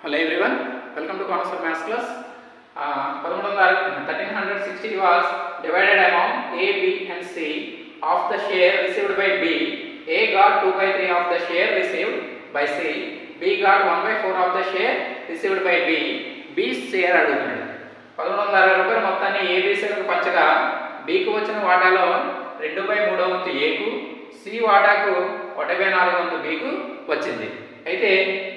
Hello everyone, welcome to Corners of Maths class. 1360 was divided among A, B and C of the share received by B. A got 2/3 of the share received by C. B got 1/4 of the share received by B. B share అడుగుతున్నాడు. 1160 రూపాయలు మొత్తాన్ని A, B షేర్కు పంచగా Bకు వచ్చిన వాటాలో 2/3 వంతు Aకు, C వాటాకు 1/4 వంతు Bకు వచ్చింది. అయితే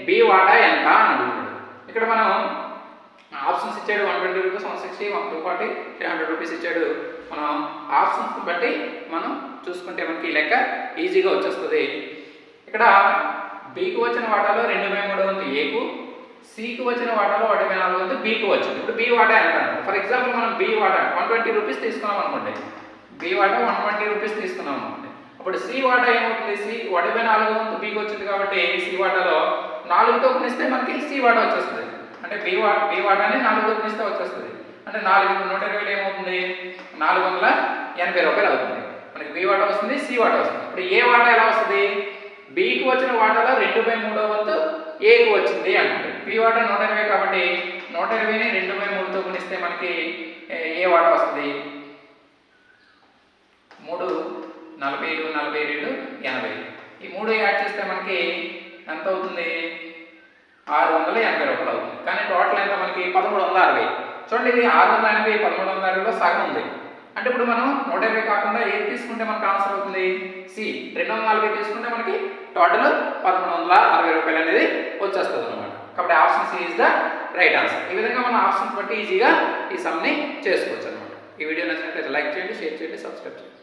B వాటా ఎంత అని అడుగుతున్నాడు. ఇక్కడ మనం ఆప్షన్స్ ఇచ్చాడు 120 రూపీస్, 160, 240, 300 రూపీస్ ఇచ్చాడు. మనం ఆప్షన్స్ బట్టి మనం చూసుకుంటే మనకి ఈ లెక్క ఈజీగా వచ్చేస్తుంది. ఇక్కడ Bకు వచ్చిన వాటాలో 2/3 వంతు Aకు, Cకు వచ్చిన వాటాలో 1/4 వంతు Bకు వచ్చింది. ఇప్పుడు B వాటా ఎంత? ఫర్ ఎగ్జాంపుల్ మనం B వాటా 120 రూపీస్ తీసుకున్నాం అనుకోండి. B వాటా 120 రూపీస్ తీసుకున్నాం అనుకోండి. అప్పుడు C వాటా ఏమవుతుంది? C 1/4 వంతు Bకి వచ్చింది కాబట్టి C వాటాలో 4తో గుణిస్తే మనకి C వాటా వచ్చేస్తుంది. అంటే B వాటాని 4తో గుణిస్తే వచ్చేస్తుంది. అంటే 4 120 ఏమవుతుంది? 480 రూపాయలు అవుతుంది. మనకి B వాటా వస్తుంది, C వాటా వస్తుంది. ఇప్పుడు A వాటా ఎలా వస్తుంది? Bకి వచ్చిన వాటాలో 2/3 వంతు Aకి వచ్చింది అంటే B వాటా 120 కాబట్టి 120ని 2/3తో గుణిస్తే మనకి A వాటా వస్తుంది. 3 40 42 80. ఈ 3 యాడ్ చేస్తే మనకి ఎంత అవుతుంది? 680 రూపాయలు అవుతుంది. కానీ టోటల్ ఎంత మనకి? 1360. చూడండి, ఇది 680 1360లో సగం ఉంది. అంటే ఇప్పుడు మనం 120 కాకుండా ఏది తీసుకుంటే మనకు ఆన్సర్ అవుతుంది? సి 240 తీసుకుంటే మనకి టోటల్ 1160 రూపాయలు అనేది వచ్చేస్తుంది అనమాట. కాబట్టి option C is the right answer. ఈ విధంగా మనం ఆప్షన్స్ బట్టి ఈజీగా ఈ సమ్ని చేసుకోవచ్చు అనమాట. ఈ వీడియో నచ్చినట్లయితే లైక్ చేయండి, షేర్ చేయండి, సబ్స్క్రైబ్ చేయండి.